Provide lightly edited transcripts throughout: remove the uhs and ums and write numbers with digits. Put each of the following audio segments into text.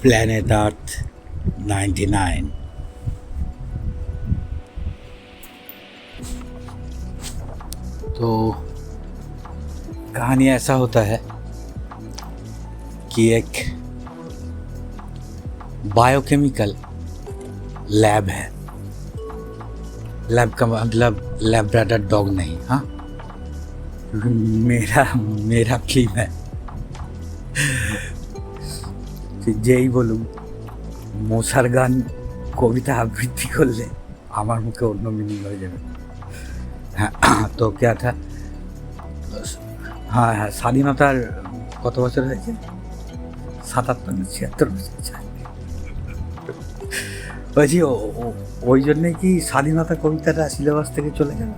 Planet Earth 99। तो कहानी ऐसा होता है कि एक बायोकेमिकल लैब है। लैब का मतलब लैब्राडोर डॉग नहीं, हाँ मेरा फिल्म है যেই বলুন মশার গান কবিতা আবৃত্তি করলে আমার মুখে অন্য মিনিং হয়ে যাবে। হ্যাঁ, তো क्या था, হ্যাঁ স্বাধীনতার কত বছর হয়েছে? ৭৭ না ৭৬ বছর। বলছি ওই জন্যে কি স্বাধীনতা কবিতাটা সিলেবাস থেকে চলে গেল?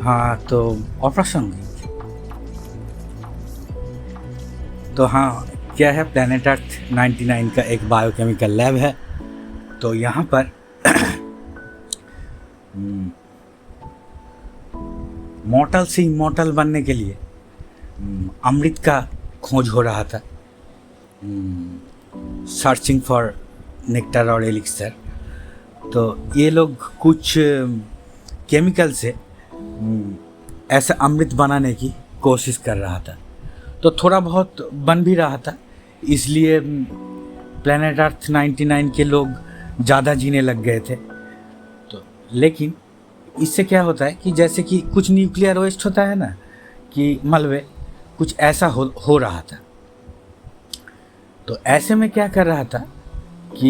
हाँ, तो अप्रासंगिक। तो हाँ, क्या है, प्लैनेट अर्थ 99 का एक बायोकेमिकल लैब है। तो यहाँ पर मॉर्टल से इमॉर्टल बनने के लिए अमृत का खोज हो रहा था, सर्चिंग फॉर नेक्टर और एलिक्सर। तो ये लोग कुछ केमिकल से ऐसा अमृत बनाने की कोशिश कर रहा था। तो थोड़ा बहुत बन भी रहा था, इसलिए प्लैनेट अर्थ 99 के लोग ज़्यादा जीने लग गए थे। तो लेकिन इससे क्या होता है कि जैसे कि कुछ न्यूक्लियर वेस्ट होता है ना, कि मलबे कुछ ऐसा हो रहा था। तो ऐसे में क्या कर रहा था कि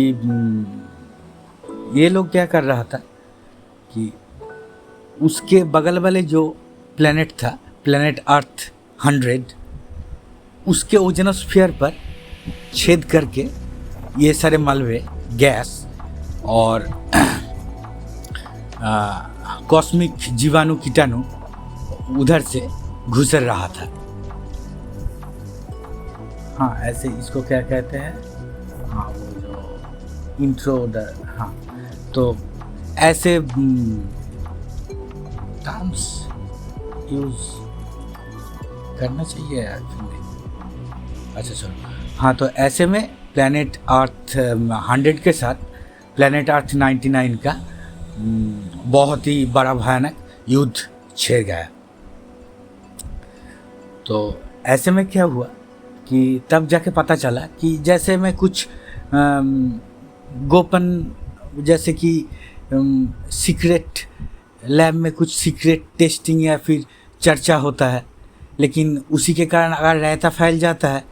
ये लोग क्या कर रहा था कि उसके बगल वाले जो प्लैनेट था, प्लैनेट अर्थ 100, उसके ओजोनोस्फीयर पर छेद करके ये सारे मलबे, गैस और कॉस्मिक जीवाणु कीटाणु उधर से घुसर रहा था। हाँ, ऐसे इसको क्या कहते हैं, हाँ वो जो इंट्रो, हाँ, तो ऐसे टर्म्स यूज करना चाहिए यार। अच्छा चलो, हाँ, तो ऐसे में प्लैनेट अर्थ 100 के साथ प्लैनेट अर्थ 99 का बहुत ही बड़ा भयानक युद्ध छिड़ गया। तो ऐसे में क्या हुआ कि तब जाके पता चला कि जैसे मैं कुछ गोपन, जैसे कि सीक्रेट लैब में कुछ सीक्रेट टेस्टिंग या फिर चर्चा होता है, लेकिन उसी के कारण अगर रायता फैल जाता है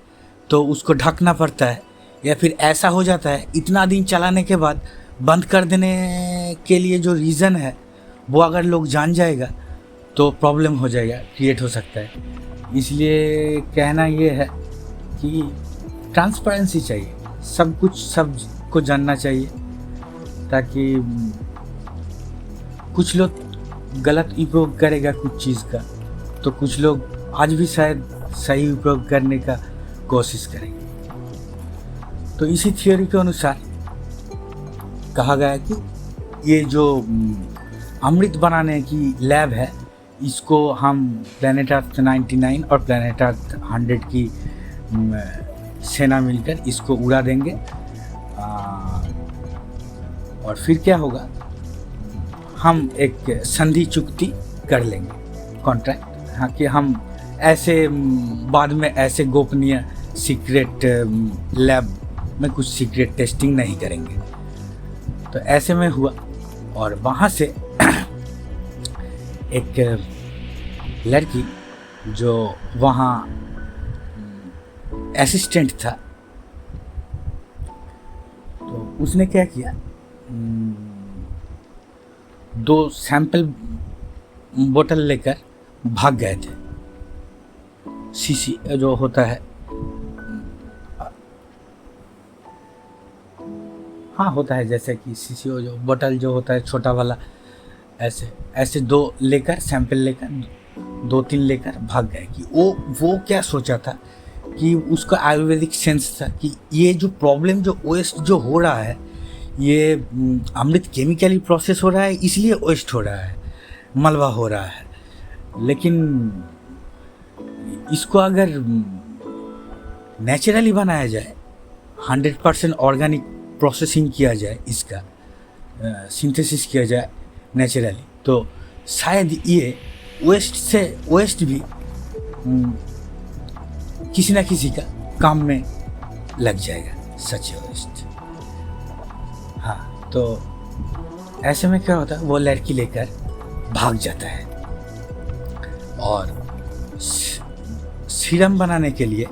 तो उसको ढकना पड़ता है, या फिर ऐसा हो जाता है इतना दिन चलाने के बाद बंद कर देने के लिए जो रीज़न है वो अगर लोग जान जाएगा तो प्रॉब्लम हो जाएगा, क्रिएट हो सकता है। इसलिए कहना ये है कि ट्रांसपेरेंसी चाहिए, सब कुछ सबको जानना चाहिए, ताकि कुछ लोग गलत उपयोग करेगा कुछ चीज़ का, तो कुछ लोग आज भी शायद सही उपयोग करने का कोशिश करेंगे। तो इसी थियोरी के अनुसार कहा गया कि ये जो अमृत बनाने की लैब है, इसको हम प्लैनेट अर्थ 99 और प्लैनेट अर्थ 100 की सेना मिलकर इसको उड़ा देंगे। और फिर क्या होगा, हम एक संधि चुक्ति कर लेंगे, कॉन्ट्रैक्ट, हाँ, कि हम ऐसे बाद में ऐसे गोपनीय सीक्रेट लैब में कुछ सीक्रेट टेस्टिंग नहीं करेंगे। तो ऐसे में हुआ, और वहाँ से एक लड़की जो वहाँ असिस्टेंट था, तो उसने क्या किया, 2 सैंपल बोतल लेकर भाग गए थे। शीशी जो होता है, हाँ होता है, जैसे कि शीशी जो बोतल जो होता है छोटा वाला, ऐसे 2 लेकर, सैंपल लेकर 2-3 लेकर भाग गए। कि वो क्या सोचा था कि उसका आयुर्वेदिक सेंस था कि ये जो प्रॉब्लम, जो वेस्ट जो हो रहा है, ये अमृत केमिकली प्रोसेस हो रहा है, इसलिए वेस्ट हो रहा है, मलबा हो रहा है। लेकिन इसको अगर नेचुरली बनाया जाए, 100% ऑर्गेनिक प्रोसेसिंग किया जाए, इसका सिंथेसिस किया जाए नेचुरली, तो शायद ये वेस्ट भी किसी ना किसी का काम में लग जाएगा, सच वेस्ट। हाँ, तो ऐसे में क्या होता है, वो लड़की लेकर भाग जाता है और सीरम बनाने के लिए,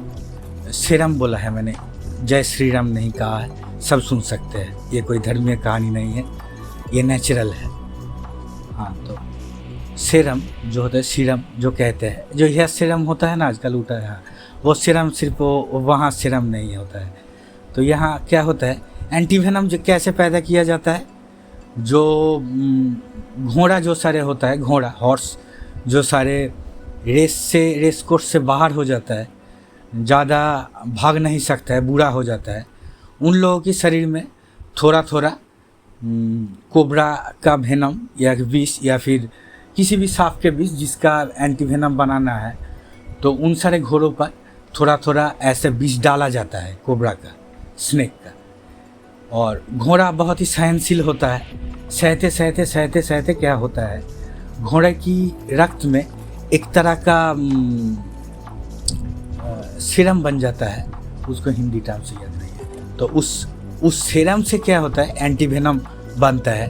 सीरम बोला है मैंने, जय श्री राम नहीं कहा है, सब सुन सकते हैं, ये कोई धर्मीय कहानी नहीं है, ये नेचुरल है। हाँ, तो सीरम जो होता है, सीरम जो कहते हैं, जो यह सीरम होता है ना आजकल उठा है, वो सीरम सिर्फ वहाँ सीरम नहीं होता है। तो यहाँ क्या होता है, एंटीवेनम जो कैसे पैदा किया जाता है, जो घोड़ा जो सारे होता है, घोड़ा हॉर्स जो सारे रेस कोर्स से बाहर हो जाता है, ज़्यादा भाग नहीं सकता है, बूढ़ा हो जाता है, उन लोगों के शरीर में थोड़ा थोड़ा कोबरा का वेनम या विष या फिर किसी भी सांप के विष जिसका एंटीवेनम बनाना है, तो उन सारे घोड़ों पर थोड़ा थोड़ा ऐसे विष डाला जाता है, कोबरा का, स्नेक का। और घोड़ा बहुत ही सहनशील होता है, सहते क्या होता है, घोड़े की रक्त में एक तरह का सीरम बन जाता है, उसको हिंदी टर्म से याद नहीं है, तो उस सीरम से क्या होता है, एंटीवेनम बनता है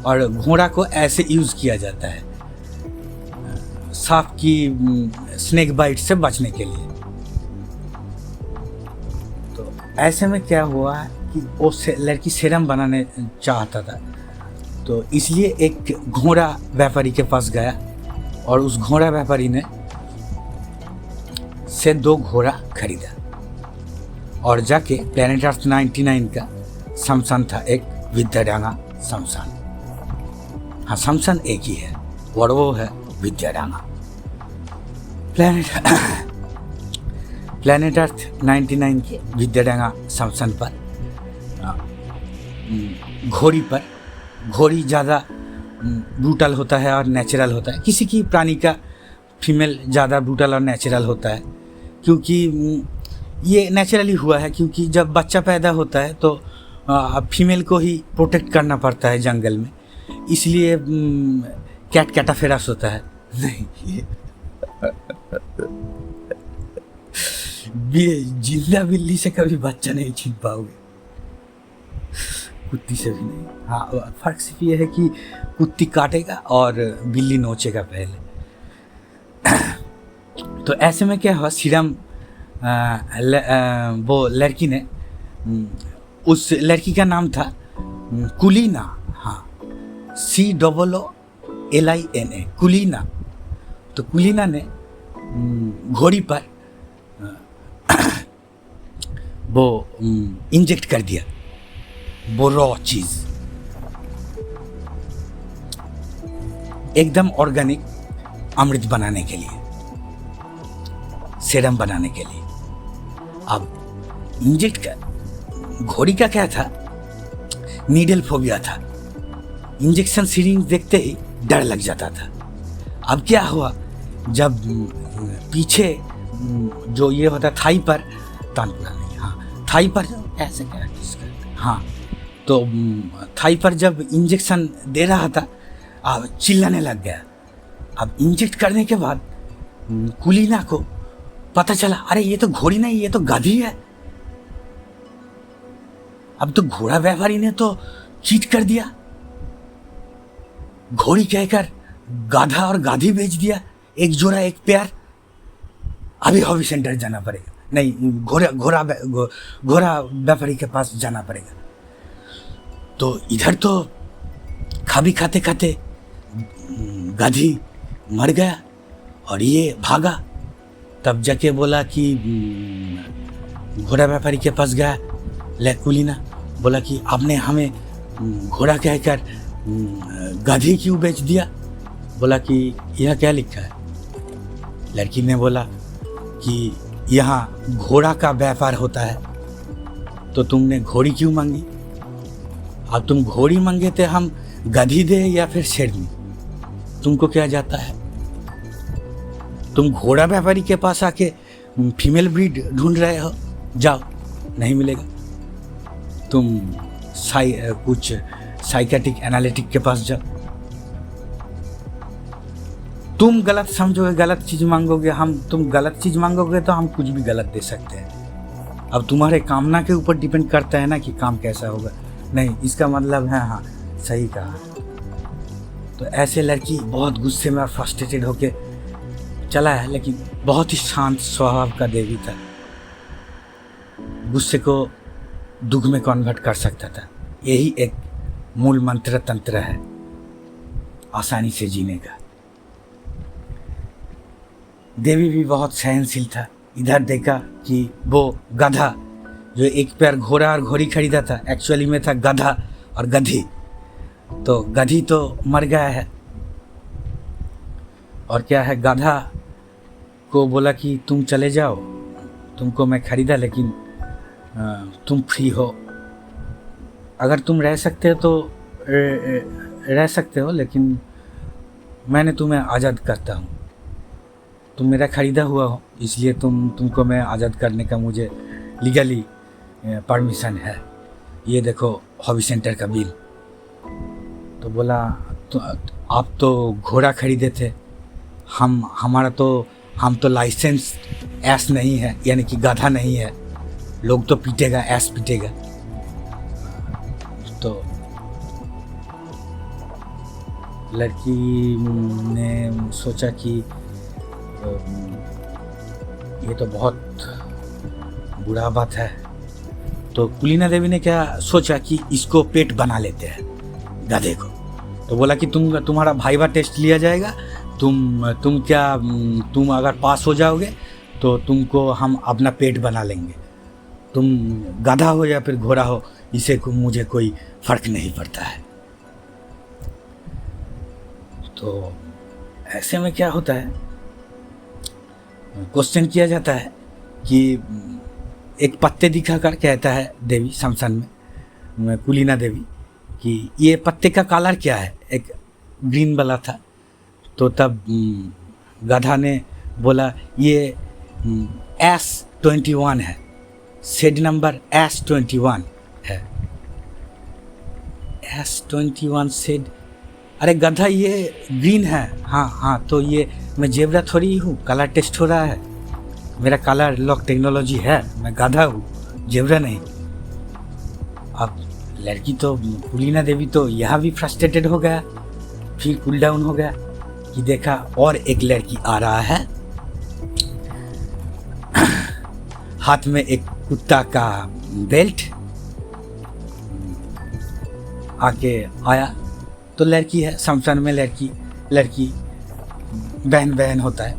और घोड़ा को ऐसे यूज़ किया जाता है सांप की स्नेक बाइट से बचने के लिए। तो ऐसे में क्या हुआ कि वो लड़की सीरम बनाने चाहता था, तो इसलिए एक घोड़ा व्यापारी के पास गया और उस घोड़ा व्यापारी ने से 2 घोड़ा खरीदा और जाके प्लेनेट अर्थ 99 का शमशान था, एक विद्याडांगा शमशान। हाँ, शमशान एक ही है और वो है विद्याडांगा। प्लेनेट अर्थ 99 के विद्याडांगा शमशान पर घोड़ी ज़्यादा ब्रूटल होता है और नेचुरल होता है। किसी की प्राणी का फीमेल ज़्यादा ब्रूटल और नेचुरल होता है, क्योंकि ये नेचुरली हुआ है, क्योंकि जब बच्चा पैदा होता है तो फीमेल को ही प्रोटेक्ट करना पड़ता है जंगल में, इसलिए कैटाफेरस होता है। नहीं, जिंदा बिल्ली से कभी बच्चा नहीं छीन पाओगे, कुत्ती से भी नहीं। हाँ, फर्क सिर्फ ये है कि कुत्ती काटेगा और बिल्ली नोचेगा पहले। तो ऐसे में क्या हुआ, सीरम वो लड़की ने, उस लड़की का नाम था कुलीना। हाँ, COOLINA, कुलीना। तो कुलीना ने घोड़ी पर वो इंजेक्ट कर दिया वो रॉ चीज़, एकदम ऑर्गेनिक अमृत बनाने के लिए, सीरम बनाने के लिए। अब इंजेक्ट कर, घोड़ी का क्या था, नीडल फोबिया था, इंजेक्शन सिरिंज देखते ही डर लग जाता था। अब क्या हुआ, जब पीछे जो ये होता थाई पर, तानपुरा नहीं, हाँ थाई पर ऐसे क्या, हाँ, तो थाई पर जब इंजेक्शन दे रहा था, अब चिल्लाने लग गया। अब इंजेक्ट करने के बाद कुलीना को पता चला, अरे ये तो घोड़ी नहीं, ये तो गधी है। अब तो घोड़ा व्यापारी ने तो चीट कर दिया, घोड़ी कहकर गाधा और गाधी बेच दिया, एक जोड़ा एक पैर। अभी हॉबी सेंटर जाना पड़ेगा, नहीं घोड़ा व्यापारी के पास जाना पड़ेगा। तो इधर तो खाबी खाते खाते गाधी मर गया और ये भागा। तब जाके बोला कि घोड़ा व्यापारी के पास गया कुलीना, बोला कि आपने हमें घोड़ा कहकर गाधी क्यों बेच दिया। बोला कि यह क्या लिखा है। लड़की ने बोला कि यहाँ घोड़ा का व्यापार होता है, तो तुमने घोड़ी क्यों मांगी। अब तुम घोड़ी मांगे थे, हम गधी दे या फिर शेरनी, तुमको क्या जाता है। तुम घोड़ा व्यापारी के पास आके फीमेल ब्रीड ढूंढ रहे हो, जाओ, नहीं मिलेगा। तुम कुछ साइकेट्रिक एनालिटिक के पास जाओ। तुम गलत समझोगे, गलत चीज़ मांगोगे, तुम गलत चीज़ मांगोगे तो हम कुछ भी गलत दे सकते हैं। अब तुम्हारे कामना के ऊपर डिपेंड करता है ना कि काम कैसा होगा। नहीं, इसका मतलब है, हाँ सही कहा। तो ऐसे लड़की बहुत गुस्से में और फ्रस्ट्रेटेड होके चला है, लेकिन बहुत ही शांत स्वभाव का देवी था, गुस्से को दुख में कन्वर्ट कर सकता था। यही एक मूल मंत्र तंत्र है आसानी से जीने का। देवी भी बहुत सहनशील था। इधर देखा कि वो गधा, जो एक पैर घोड़ा और घोड़ी खरीदा था, एक्चुअली में था गधा और गधी। तो गधी तो मर गया है, और क्या है, गधा को बोला कि तुम चले जाओ, तुमको मैं खरीदा, लेकिन तुम फ्री हो, अगर तुम रह सकते हो तो रह सकते हो, लेकिन मैंने तुम्हें आज़ाद करता हूँ। तुम मेरा ख़रीदा हुआ हो, इसलिए तुमको मैं आज़ाद करने का मुझे लीगली परमिशन है। ये देखो हॉबी सेंटर का बिल। तो बोला तो आप तो घोड़ा खरीदे थे, हम तो लाइसेंस ऐस नहीं है, यानी कि गधा नहीं है, लोग तो पीटेगा, ऐस पीटेगा। तो लड़की ने सोचा कि ये तो बहुत बुरा बात है। तो कुलीना देवी ने क्या सोचा कि इसको पेट बना लेते हैं गधे को। तो बोला कि तुम्हारा भाईवा टेस्ट लिया जाएगा, तुम अगर पास हो जाओगे तो तुमको हम अपना पेट बना लेंगे। तुम गधा हो या फिर घोड़ा हो, इसे मुझे कोई फर्क नहीं पड़ता है। तो ऐसे में क्या होता है, क्वेश्चन किया जाता है कि एक पत्ते दिखाकर कहता है देवी शमशान में, कुलीना देवी, कि ये पत्ते का कलर क्या है। एक ग्रीन वाला था। तो तब गधा ने बोला ये S21 है, शेड नंबर S21 है। S21 शेड, अरे गधा ये ग्रीन है। हाँ, तो ये मैं जेब्रा थोड़ी हूँ, कलर टेस्ट हो रहा है, मेरा कलर लॉक टेक्नोलॉजी है, मैं गधा हूँ, जेब्रा नहीं। अब लड़की तो कुलीना देवी तो यहाँ भी फ्रस्ट्रेटेड हो गया, फिर कूल डाउन हो गया कि देखा और एक लड़की आ रहा है, हाथ में एक कुत्ता का बेल्ट आके आया। तो लड़की है, शमशान में लड़की बहन होता है।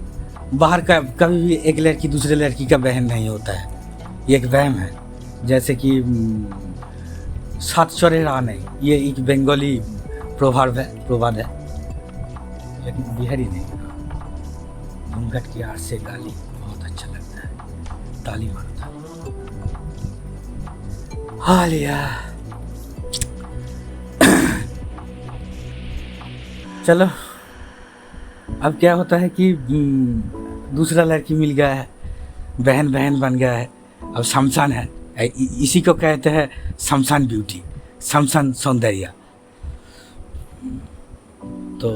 बाहर का कभी भी एक लड़की दूसरे लड़की का बहन नहीं होता है, ये एक वहम है। जैसे कि सात चौरे रहा नहीं, ये एक बंगाली प्रवाद है, लेकिन बिहारी नहीं। घूंघट की आड़ से गाली बहुत अच्छा लगता है, ताली मारता है। हालिया चलो, अब क्या होता है कि दूसरा लड़की मिल गया है, बहन बन गया है। अब शमशान है, इसी को कहते हैं शमशान ब्यूटी, शमशान सौंदर्य। तो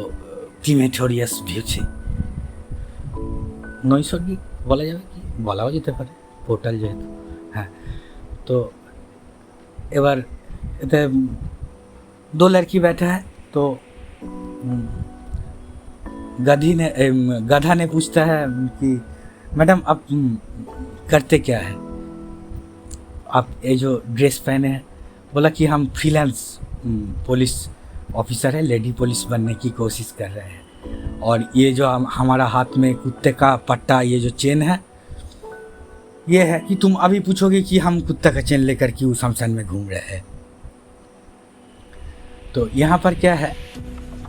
ক্রিমেটোরিয়াস ভিউছে নৈসর্গিক বলা যাবে, কি বলাও যেতে পারে, পোর্টাল যেহেতু। হ্যাঁ, তো এবার এতে दो लड़की बैठा है। तो गधा ने पूछता है कि मैडम आप करते क्या है, आप ये जो ड्रेस पहने हैं। बोला कि हम फ्रीलांस पुलिस ऑफिसर है, लेडी पुलिस बनने की कोशिश कर रहे हैं, और ये जो हमारा हाथ में कुत्ते का पट्टा, ये जो चेन है, ये है कि तुम अभी पूछोगे कि हम कुत्ता का चेन लेकर क्यों शमशान में घूम रहे हैं। तो यहाँ पर क्या है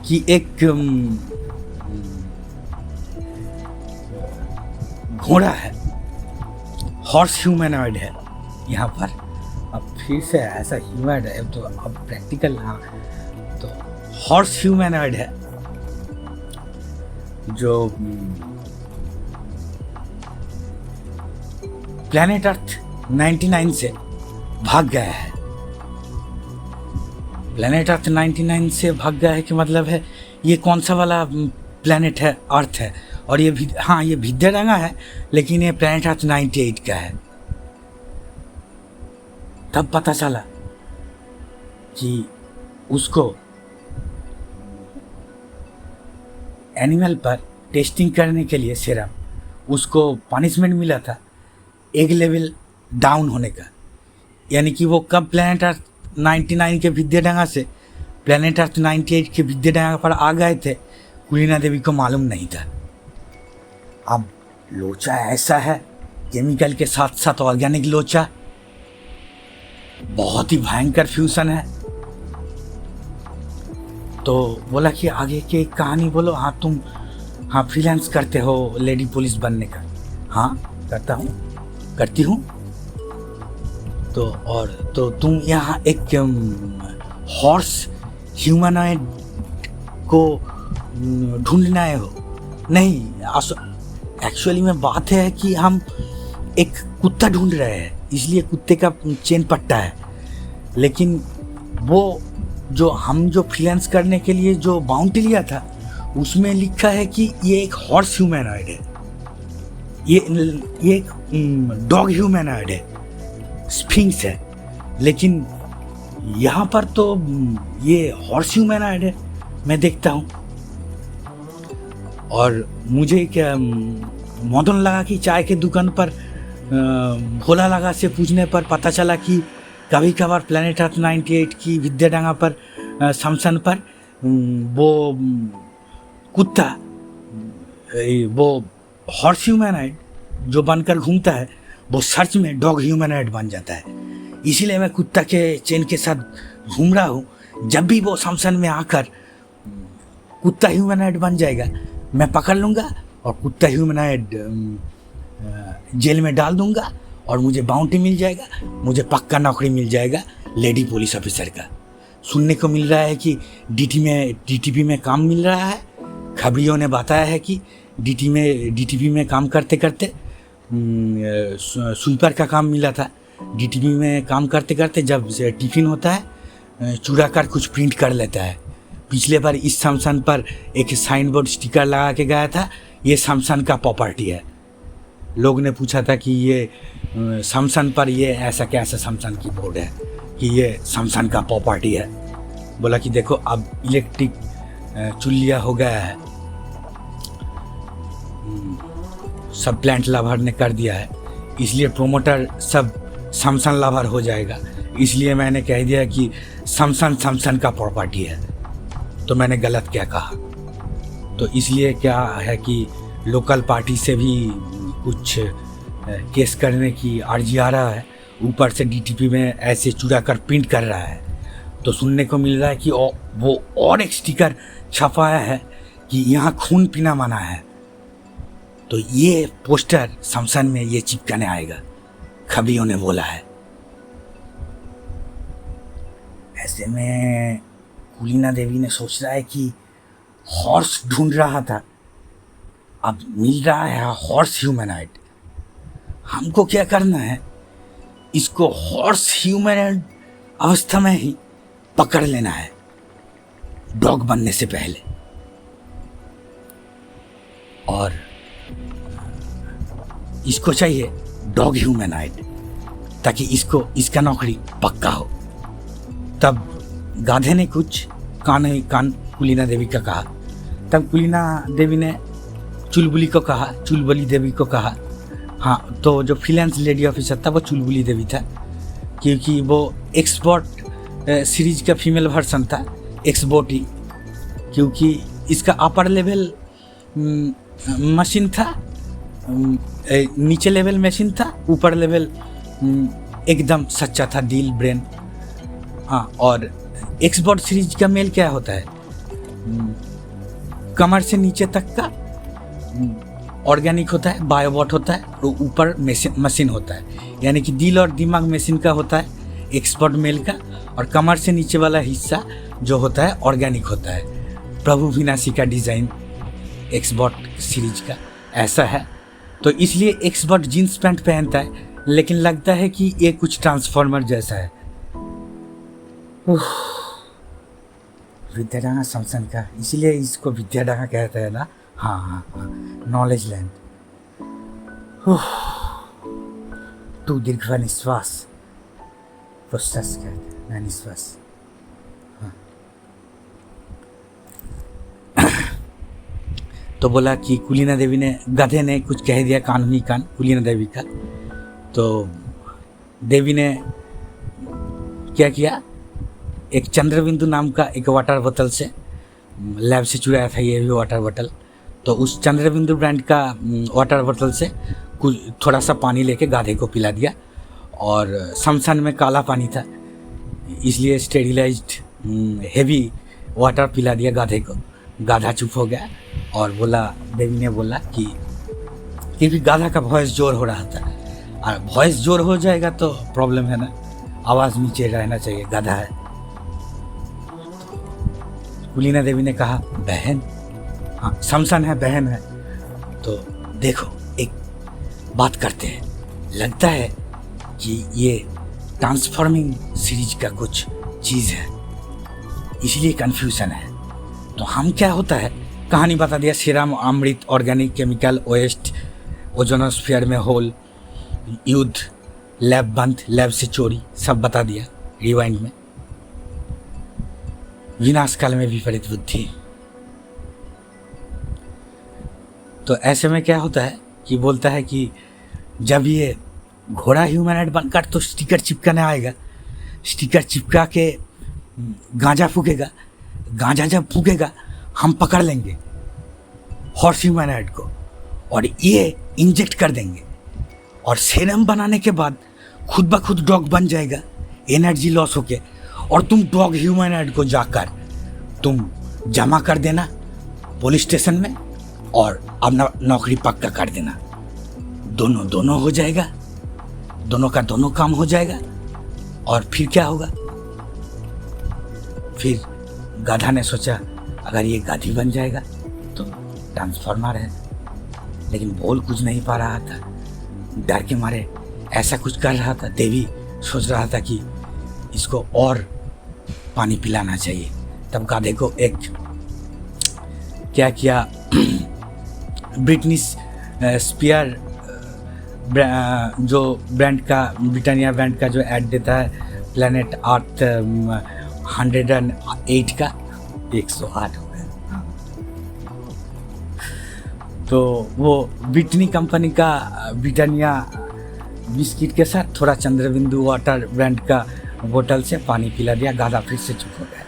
कि एक घोड़ा है, हॉर्स ह्यूमैनॉइड है यहाँ पर। अब फिर से ऐसा ह्यूमैनॉइड है तो अब प्रैक्टिकल, हाँ, तो हॉर्स ह्यूमैनॉइड है जो प्लैनेट अर्थ 99 से भाग गया है। प्लैनेट अर्थ 99 से भाग गया है कि मतलब है ये कौन सा वाला प्लैनेट है, अर्थ है। और ये हाँ ये विद्याडंगा है, लेकिन ये प्लैनेट अर्थ 98 का है। तब पता चला कि उसको एनिमल पर टेस्टिंग करने के लिए सेरम उसको पनिशमेंट मिला था एक लेवल डाउन होने का। यानी कि वो कब प्लैनेट अर्थ 99 के विद्याडंगा से प्लैनेट अर्थ 98 के विद्याडंगा पर आ गए थे, कुलीना देवी को मालूम नहीं था। अब लोचा ऐसा है, केमिकल के साथ साथ ऑर्गेनिक लोचा, बहुत ही भयंकर फ्यूजन है। तो बोला कि आगे की कहानी बोलो। हाँ तुम हाँ फ्रीलांस करते हो लेडी पुलिस बनने का? हाँ करता हूँ, करती हूँ। तो तुम यहाँ एक हॉर्स ह्यूमनॉइड को ढूंढने आए हो? नहीं, एक्चुअली में बात है कि हम एक कुत्ता ढूंढ रहे हैं, इसलिए कुत्ते का चेन पट्टा है। लेकिन वो जो फ्रीलांस करने के लिए जो बाउंड्री लिया था उसमें लिखा है कि ये एक हॉर्स ह्यूमनॉइड है, ये एक डॉग ह्यूमनॉइड है, स्फिंक्स है। लेकिन यहाँ पर तो ये हॉर्स ह्यूमनॉइड है मैं देखता हूँ। और मुझे क्या मदन लगा कि चाय के दुकान पर भोला लगा से पूछने पर पता चला कि कभी कभार प्लैनेट अर्थ 98 की विद्याडंगा पर शमशान पर वो कुत्ता, वो हॉर्स ह्यूमनॉइड जो बनकर घूमता है, वो सच में डॉग ह्यूमनॉइड बन जाता है। इसीलिए मैं कुत्ता के चेन के साथ घूम रहा हूँ। जब भी वो शमशान में आकर कुत्ता ह्यूमनॉइड बन जाएगा, मैं पकड़ लूँगा और कुत्ता ह्यूमनॉइड जेल में डाल दूँगा और मुझे बाउंटी मिल जाएगा, मुझे पक्का नौकरी मिल जाएगा लेडी पुलिस ऑफिसर का। सुनने को मिल रहा है कि डीटीपी में काम मिल रहा है। खबरियों ने बताया है कि डीटीपी में काम करते करते स्वीपर का काम मिला था। डीटीपी में काम करते करते जब टिफिन होता है चुरा कर कुछ प्रिंट कर लेता है। पिछले बार इस शमशान पर एक साइन बोर्ड स्टिकर लगा के गया था, ये शमशान का प्रॉपर्टी है। लोग ने पूछा था कि ये शमशान पर ये ऐसा कैसा शमशान की बोर्ड है कि ये शमशान का प्रॉपर्टी है। बोला कि देखो अब इलेक्ट्रिक चूल्हा हो गया है, सब प्लांट लवर ने कर दिया है, इसलिए प्रोमोटर सब शमशान लवर हो जाएगा। इसलिए मैंने कह दिया कि शमशान का प्रॉपर्टी है। तो मैंने गलत क्या कहा? तो इसलिए क्या है कि लोकल पार्टी से भी कुछ केस करने की अर्जी आ रहा है, ऊपर से डीटीपी में ऐसे चुरा कर प्रिंट कर रहा है। तो सुनने को मिल रहा है कि वो और एक स्टिकर छपाया है कि यहाँ खून पीना मना है। तो ये पोस्टर शमशान में ये चिपकाने आएगा, खबरियों ने बोला है। ऐसे में कुलीना देवी ने सोच रहा है कि हॉर्स ढूंढ रहा था, अब मिल रहा है हॉर्स ह्यूमनॉइड। हमको क्या करना है, इसको हॉर्स ह्यूमनॉइड अवस्था में ही पकड़ लेना है, डॉग बनने से पहले। और इसको चाहिए डॉग ह्यूमनॉइड, ताकि इसका नौकरी पक्का हो। तब गाधे ने कुछ कान कुलीना देवी का कहा। तब कुलीना देवी ने चुलबुली देवी को कहा। हाँ, तो जो फ्रीलांस लेडी ऑफिसर था वो चुलबुली देवी था, क्योंकि वो एक्सपोर्ट सीरीज का फीमेल वर्सन था, एक्सबोटी। क्योंकि इसका अपर लेवल मशीन था, नीचे लेवल मशीन था, ऊपर लेवल एकदम सच्चा था, दिल ब्रेन। हाँ, और एक्सपोर्ट सीरीज का मेल क्या होता है, कमर से नीचे तक का ऑर्गेनिक होता है, बायोबॉट होता है, और ऊपर मशीन होता है। यानी कि दिल और दिमाग मशीन का होता है एक्सपोर्ट मेल का, और कमर से नीचे वाला हिस्सा जो होता है ऑर्गेनिक होता है। प्रभु विनाशी का डिज़ाइन एक्सपोर्ट सीरीज का ऐसा है। तो इसलिए एक्सपोर्ट जीन्स पैंट पहनता है, लेकिन लगता है कि ये कुछ ट्रांसफॉर्मर जैसा है। उफ, विद्याडांगा शमशान का, इसीलिए इसको विद्याडांगा कहते हैं ना। हाँ हाँ हाँ, नॉलेज लैंड। तू दीर्घ निश्वास, प्रश्वास कहते हैं, निश्वास। हाँ। तो बोला कि कुलीना देवी ने, गधे ने कुछ कह दिया कानूनी कान कुलीना देवी का। तो देवी ने क्या किया, एक चंद्रबिंदु नाम का एक वाटर बोतल से, लैब से चुराया था ये भी वाटर बोतल। तो उस चंद्रबिंदु ब्रांड का वाटर बोतल से कुछ थोड़ा सा पानी लेके गाधे को पिला दिया। और शमशान में काला पानी था, इसलिए स्टेरिलाइज्ड हेवी वाटर पिला दिया गाधे को। गाधा चुप हो गया और बोला, देवी ने बोला कि, क्योंकि गाधा का वॉइस जोर हो रहा था, और वॉइस जोर हो जाएगा तो प्रॉब्लम है ना, आवाज़ नीचे रहना चाहिए, गाधा है। कुलीना देवी ने कहा, बहन, हाँ शमशान है, बहन है। तो देखो एक बात करते हैं, लगता है कि ये ट्रांसफॉर्मिंग सीरीज का कुछ चीज़ है, इसलिए कन्फ्यूजन है। तो हम क्या होता है, कहानी बता दिया, सीरम अमृत, ऑर्गेनिक केमिकल वेस्ट, ओजोनोस्फीयर में होल, युद्ध, लैब बंद, लैब से चोरी, सब बता दिया रिवाइंड में। विनाश काल में विपरीत बुद्धि। तो ऐसे में क्या होता है कि बोलता है कि जब ये घोड़ा ह्यूमैनॉइड बनकर तो स्टिकर चिपकाने आएगा, स्टिकर चिपका के गांजा फूकेगा, गांजा जब फूकेगा हम पकड़ लेंगे हॉर्स ह्यूमैनॉइड को और ये इंजेक्ट कर देंगे, और सेरम बनाने के बाद खुद ब खुद डॉग बन जाएगा, एनर्जी लॉस होके, और तुम डॉग ह्यूमैनॉइड को जाकर तुम जमा कर देना पुलिस स्टेशन में और अपना नौकरी पक्का कर देना। दोनों हो जाएगा, दोनों का दोनों काम हो जाएगा। और फिर क्या होगा, फिर गाधा ने सोचा अगर ये गाधी बन जाएगा तो ट्रांसफॉर्मर है, लेकिन बोल कुछ नहीं पा रहा था, डर के मारे ऐसा कुछ कर रहा था। देवी सोच रहा था कि इसको और पानी पिलाना चाहिए। तब गाधे को एक क्या किया, ब्रिटनी स्पीयर जो ब्रांड का, ब्रिटानिया ब्रांड का जो ऐड देता है, प्लैनेट अर्थ 108 का 108 हो गया। तो वो ब्रिटनी कंपनी का ब्रिटानिया बिस्किट के साथ थोड़ा चंद्रबिंदु वाटर ब्रांड का बोतल से पानी पिला दिया। गाधा फिर से चुप हो गया,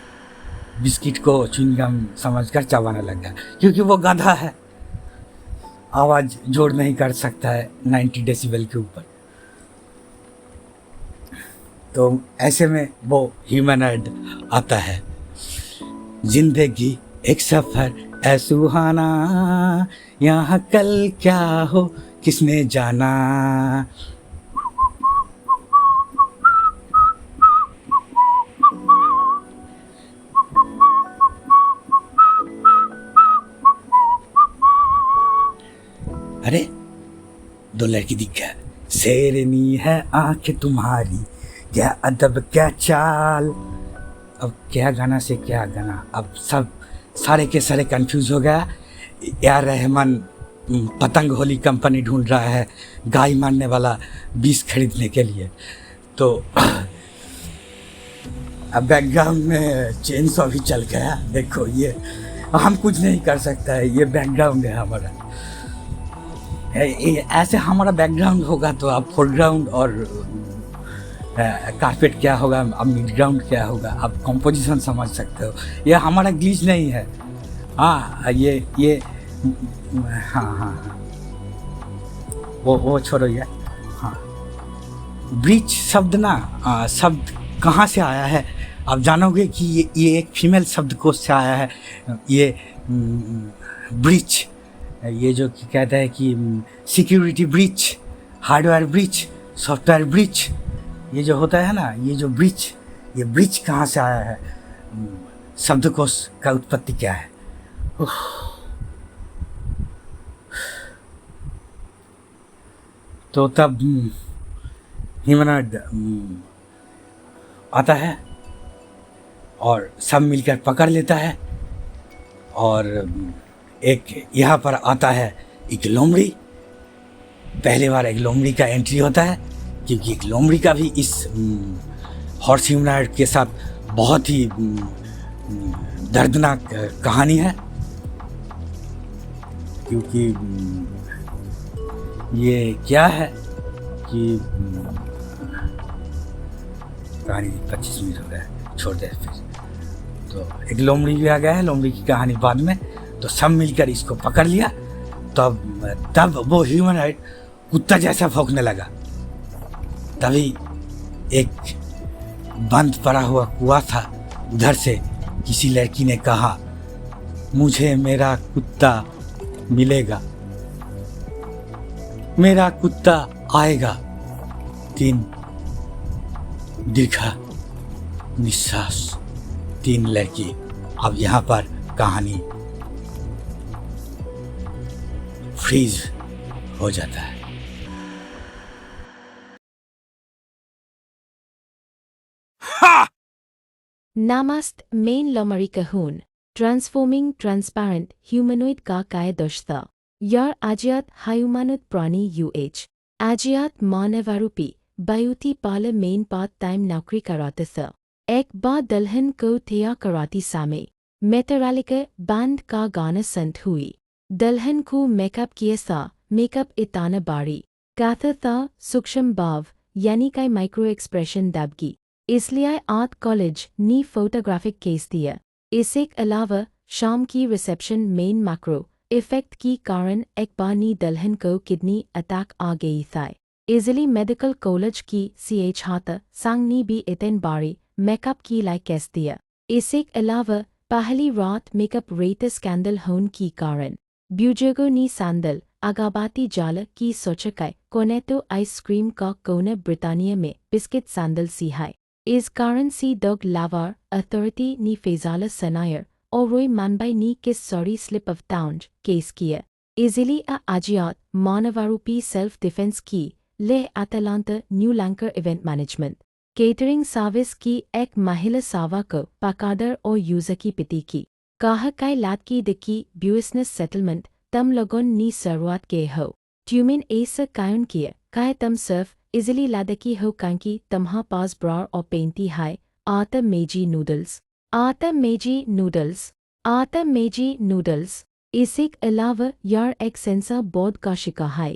बिस्किट को च्युइंगम समझकर चबाने लगा, क्योंकि वो गाधा है, आवाज़ जोर नहीं कर सकता है 90 डेसिबल के ऊपर। तो ऐसे में वो ह्यूमैनॉइड आता है। जिंदगी एक सफ़र ऐ सुहाना, यहाँ कल क्या हो किसने जाना। अरे दो लड़की दिख गया, शेरनी है आंखें तुम्हारी, क्या अदब क्या चाल। अब क्या गाना से क्या गाना, अब सब सारे के सारे कंफ्यूज हो गया। यार रहमान पतंग होली कंपनी ढूंढ रहा है गाय मारने वाला विष खरीदने के लिए। तो अब बैकग्राउंड में चेन सॉ भी चल गया। देखो ये हम कुछ नहीं कर सकता है, ये बैकग्राउंड है हमारा। ऐसे हमारा बैकग्राउंड होगा तो अब फोरग्राउंड और कारपेट क्या होगा, अब मिड ग्राउंड क्या होगा, अब कंपोजिशन समझ सकते हो। ये हमारा ग्लिच नहीं है। हाँ ये हाँ हाँ हाँ वो छोड़ो ये। हाँ, ब्रिज शब्द ना, शब्द कहाँ से आया है आप जानोगे कि ये एक फीमेल शब्दकोश से आया है। ये ब्रिज, ये जो कहता है कि security bridge, hardware bridge, software bridge, ये जो होता है ना, ये जो ब्रिज, ये ब्रिज कहाँ से आया है, शब्दकोश का उत्पत्ति क्या है। तो तब ह्यूमनॉइड आता है और सब मिलकर पकड़ लेता है। और एक यहाँ पर आता है एक लोमड़ी। पहली बार एक लोमड़ी का एंट्री होता है, क्योंकि एक लोमड़ी का भी इस हॉर्स ह्यूमनॉइड के साथ बहुत ही दर्दनाक कहानी है। क्योंकि ये क्या है कि कहानी 25 मिनट हो गया, छोड़ दे फिर। तो एक लोमड़ी भी आ गया है, लोमड़ी की कहानी बाद में। तो सब मिलकर इसको पकड़ लिया। तब वो ह्यूमनॉइड कुत्ता जैसा भौंकने लगा। तभी एक बंद पड़ा हुआ कुआं था, उधर से किसी लड़की ने कहा, मुझे मेरा कुत्ता मिलेगा, मेरा कुत्ता आएगा। 3 दीर्घ निश्वास, 3 लड़की। अब यहाँ पर कहानी फ्रीज हो जाता है। Namast main lomari kahun, transforming transparent humanoid ka kaya doshta. Yar ajiat hayumanut prani UH. Ajiat manavarupi, bayuti pala main part time naukri karatitha. Ek ba dalhan ko thea karati same. Metaralika band ka gana sant hui. Dalhan ko makeup kiya sa, makeup itana bari. Katha tha suksham bhav, yani kai micro expression dabgi. इसलिए art college नी photographic case दिया। इसके अलावा शाम की reception main macro effect की कारण एक बार नी दलहन को किडनी अटैक आ गई था। इजली मेडिकल कॉलेज की CH हाथा सांग नी भी इतन बारी मेकअप की लाइक केस दिया। इसके अलावा पहली रात मेकअप रेट स्कैंडल होने की कारण ब्यूजगो नी सैंडल अगाबाती जाल की सोचकाय कोनेटो आइसक्रीम का कोने ब्रिटानिया में बिस्किट सैंडल सी है। इस कारण सी डॉग लावार अथॉरिटी नी फेजाला सनायर और रोई मानबाई नी किस सॉरी स्लिप ऑफ टाउन केस किया। इजिली आजियात मानवारूपी सेल्फ डिफेंस की ले अटलांटा न्यू लैंकर इवेंट मैनेजमेंट केटरिंग सर्विस की एक महिला सावा को पकादर और यूजर की पिटी की कहा काय लात की दिक्की बिजनेस सेटलमेंट तम लोगों नी शुरुआत के हो ट्यूमिन ऐसा कायन किया काय तम सर्फ इजिली लादकी हो कांकी तम्हा पास ब्रार और पेंटी हाय आटा मेजी नूडल्स इसके अलावा यार एक सेंसर बोर्ड का शिका है।